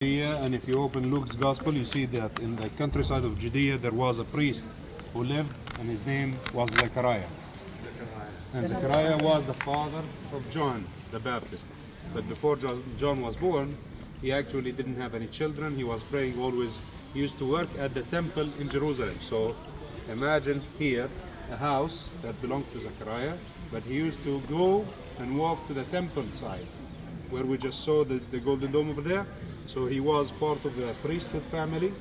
Judea, and if you open Luke's Gospel, you see that in the countryside of Judea there was a priest who lived, and his name was Zechariah. And Zechariah was the father of John the Baptist. But before John was born, he actually didn't have any children. He was praying always. He used to work at the temple in Jerusalem. So imagine here a house that belonged to Zechariah, but he used to go and walk to the temple side, where we just saw the golden dome over there. So he was part of the priesthood family,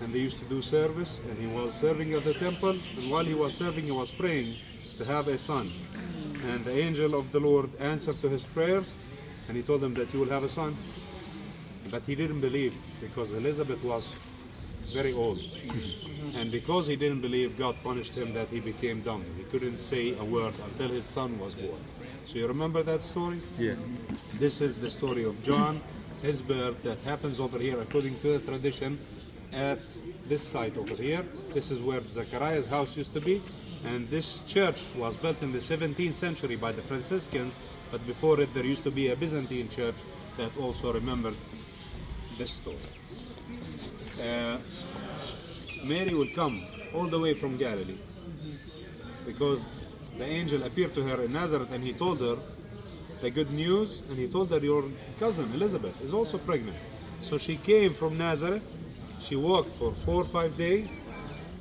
and they used to do service, and he was serving at the temple, and while he was serving, he was praying to have a son. And the angel of the Lord answered to his prayers, and he told him that you will have a son. But he didn't believe, because Elizabeth was very old. And because he didn't believe, God punished him that he became dumb. He couldn't say a word until his son was born. So you remember that story? Yeah. This is the story of John, his birth, that happens over here according to the tradition at this site over here. This is where Zechariah's house used to be, and this church was built in the 17th century by the Franciscans, but before it there used to be a Byzantine church that also remembered this story. Mary will come all the way from Galilee because the angel appeared to her in Nazareth, and he told her the good news, and he told her your cousin Elizabeth is also pregnant. So she came from Nazareth. She walked for 4 or 5 days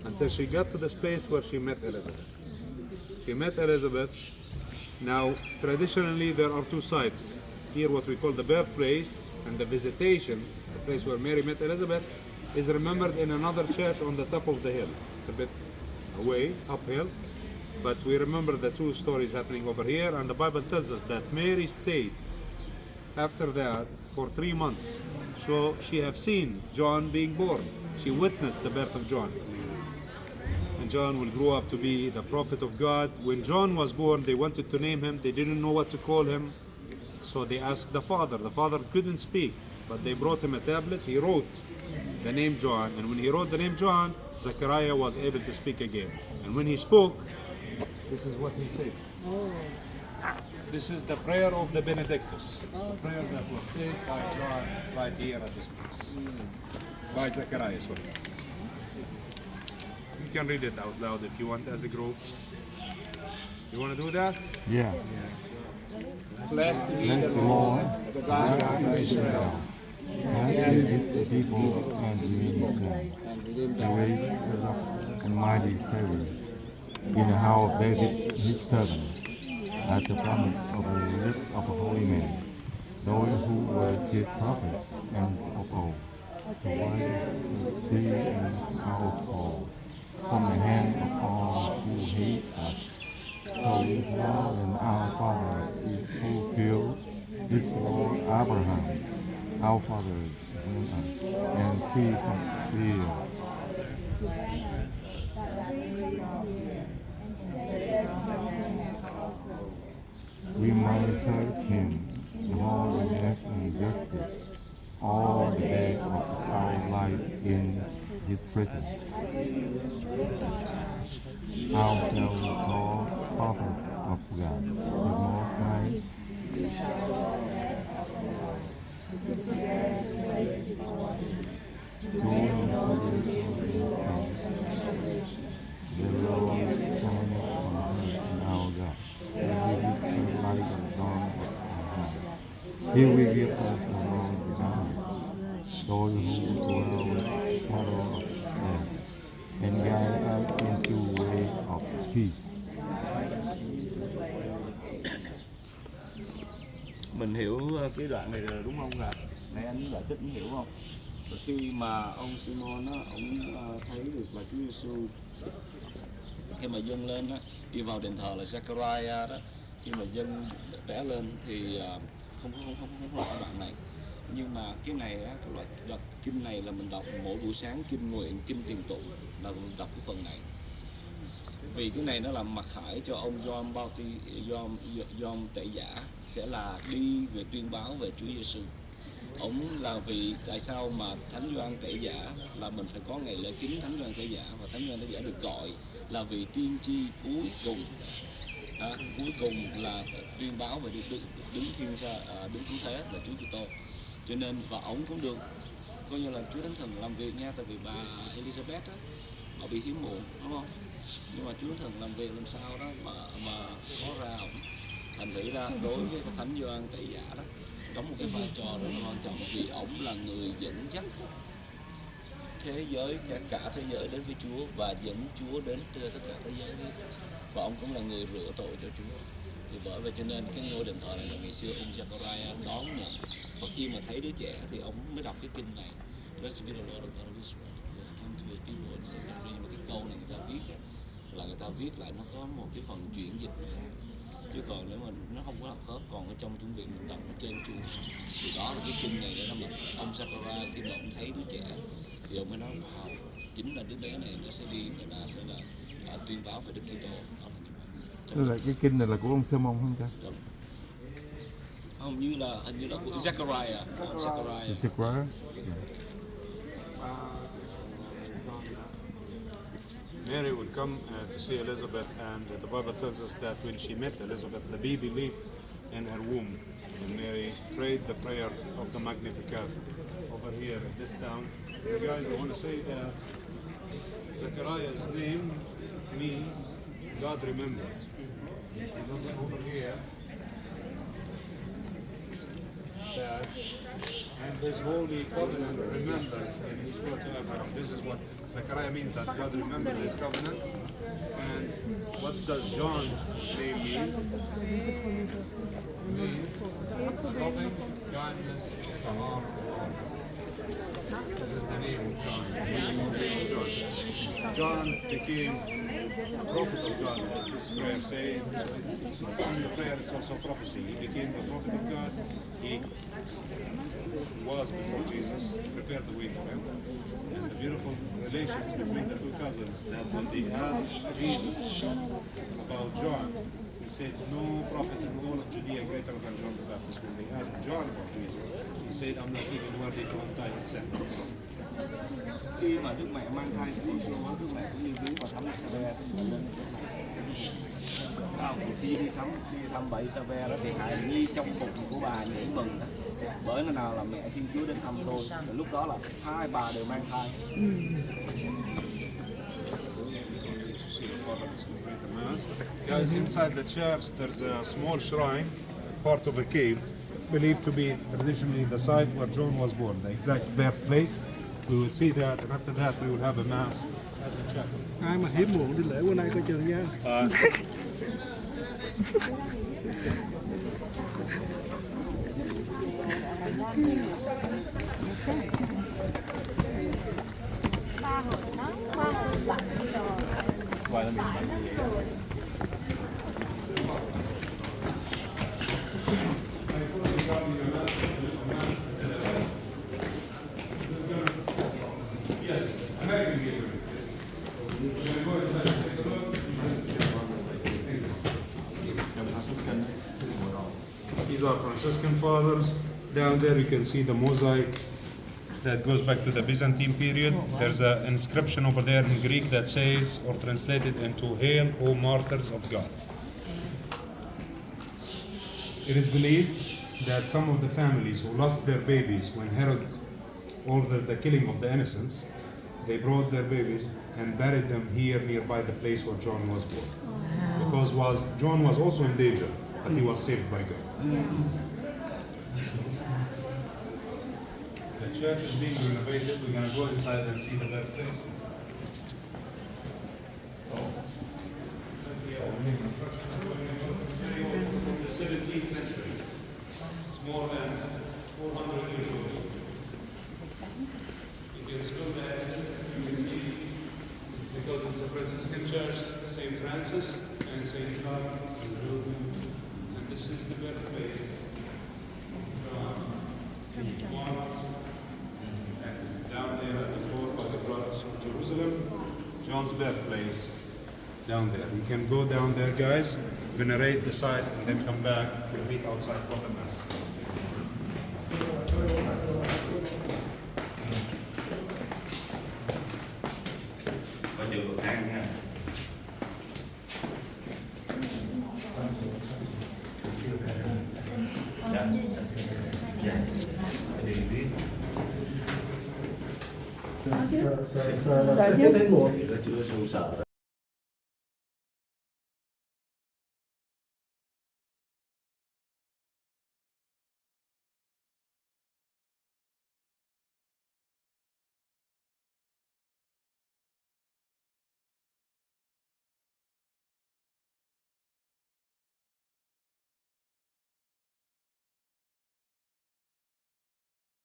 until she got to this place where she met Elizabeth. She met Elizabeth. Now, traditionally, there are two sites. Here, what we call the birthplace, and the visitation, the place where Mary met Elizabeth, is remembered in another church on the top of the hill. It's a bit away, uphill. But we remember the two stories happening over here, and the Bible tells us that Mary stayed after that for 3 months. So she have seen John being born. She witnessed the birth of John. And John will grow up to be the prophet of God. When John was born, they wanted to name him. They didn't know what to call him. So they asked the father. The father couldn't speak, but they brought him a tablet. He wrote the name John. And when he wrote the name John, Zechariah was able to speak again. And when he spoke, this is what he said. This is the prayer of the Benedictus. The prayer that was said by John right here at this place. By Zechariah, sorry. You can read it out loud if you want as a group. You want to do that? Yeah. Blessed be Bless the the Lord, Lord, the God of Israel. that is his people and redeemed them. He raised up a mighty Savior in the house of David, his servant, at the promise of the lips of a holy man, those who were his prophets and of old, to one sea and household, from the hand of all who hate us. So his law and our father is fulfilled. This Lord Abraham, our father, is us, and free from fear. We might serve him in holiness and justice all the days of our life in his presence. How shall we call prophet of God, the Most High? To him who is the Lord, Son of our God. He will give us the Lord divine, those who dwell with the shadow of death, and guide us into the way of peace. Mình hiểu cái đoạn này rồi đúng không ạ? Nãy anh giải thích hiểu không? Và khi mà ông Simon á, ông thấy được là Chúa Giêsu khi mà dâng lên á, đi vào đền thờ là Zechariah đó, khi mà dâng vẽ lên thì không rõ đoạn này, nhưng mà cái này á, cái loại đọc kinh này là mình đọc mỗi buổi sáng kinh nguyện, kinh tiền tụng là mình đọc cái phần này, vì cái này nó làm mặc khải cho ông John Tẩy Giả sẽ là đi về tuyên báo về Chúa Giêsu. Ông là vì tại sao mà Thánh Gioan Tẩy Giả là mình phải có ngày lễ kính Thánh Gioan Tẩy Giả, và Thánh Gioan Tẩy Giả được gọi là vì tiên tri cuối cùng là tuyên báo về đứng thiên gia, đứng cứu thế là Chúa Kitô. Cho nên và ông cũng được coi như là Chúa Thánh Thần làm việc nha, tại vì bà Elizabeth á, bà bị hiếm muộn đúng không, nhưng mà Chúa Thánh Thần làm việc làm sao đó mà có ra ổng. Thành thử ra đối với Thánh Gioan Tẩy Giả đó đóng một cái vai trò rất là quan trọng, vì ổng là người dẫn dắt thế giới, cả thế giới đến với Chúa và dẫn Chúa đến tất cả thế giới biết. Và ông cũng là người rửa tội cho Chúa. Thì bởi vậy cho nên cái ngôi đền thờ này là ngày xưa ông Zechariah đón nhận, và khi mà thấy đứa trẻ thì ông mới đọc cái kinh này, Blessed be the Lord God of Israel, He has come to His people and set them free. Nhưng mà cái câu này người ta viết là người ta viết lại nó có một cái phần chuyển dịch nó khác, chứ còn nếu mà nó không có hợp khớp, còn ở trong tiếng Việt mình đọc nó trên chuông, thì đó là cái kinh này để mà ông Zechariah khi mà ông thấy đứa trẻ thì ông mới nói wow, chính là đứa bé này nó sẽ đi và là phải là tuyên báo về Đức Kitô. Đó là như vậy. Tức là cái kinh này là của ông Simon không cha? Hình như là của Zechariah. Tuyệt quá. Mary would come to see Elizabeth, and the Bible tells us that when she met Elizabeth, the baby leaped in her womb. And Mary prayed the prayer of the Magnificat over here in this town. You guys, I want to say that Zechariah's name means God remembered. Over here, that and His holy covenant remembered in His word to Abraham. This is what Zechariah means, that God remembered His covenant. And what does John's name means? Means loving kindness from our God. This is the name of John. John became a prophet of God, as this prayer says. So it's not only prayer, it's also prophecy. He became the prophet of God. He was before Jesus, prepared the way for him. And the beautiful relations between the two cousins, that when they asked Jesus about John, he said, no prophet in all of Judea greater than John the Baptist. When they asked John about Jesus, he said, I'm not even worthy to untie his sandals. Khi mà Đức Mẹ mang thai Chúa Giêsu, Đức Mẹ cũng nghiên cứu và thăm Isabel lên khi đi thăm bà Isabel đó thì hài nhi trong bụng của bà nhảy mừng đó, bởi nơi nào là mẹ Thiên Chúa đến thăm tôi. Và lúc đó là hai bà đều mang thai. See the Father and celebrate the Mass. Guys, inside the church there's a small shrine, part of a cave, believed to be traditionally the site where John was born, the exact birthplace. We will see that, and after that we will have a Mass at the chapel. Ai mà hiếm muộn thì lễ bữa nay coi chừng nha. These are Franciscan fathers. Down there you can see the mosaic that goes back to the Byzantine period. There's an inscription over there in Greek that says, or translated into, "Hail, O martyrs of God." It is believed that some of the families who lost their babies when Herod ordered the killing of the innocents, they brought their babies and buried them here nearby the place where John was born. Because John was also in danger, but he was saved by God. The church is being renovated. We're going to go inside and see the birthplace. That's the opening construction. It's very old. It's from the 17th century. It's more than 400 years old. You can smell the essence. You can see, because it's a Franciscan church, St. Francis and St. Clara. And this is the birthplace. Down there at the floor by the cross of Jerusalem, John's birthplace. Down there. You can go down there, guys, venerate the site, and then come back. We'll meet outside for the Mass. Có nhiều bậc thang nha. Dạ. Dạ. Đi đi. Sợ chứ. Chưa sợ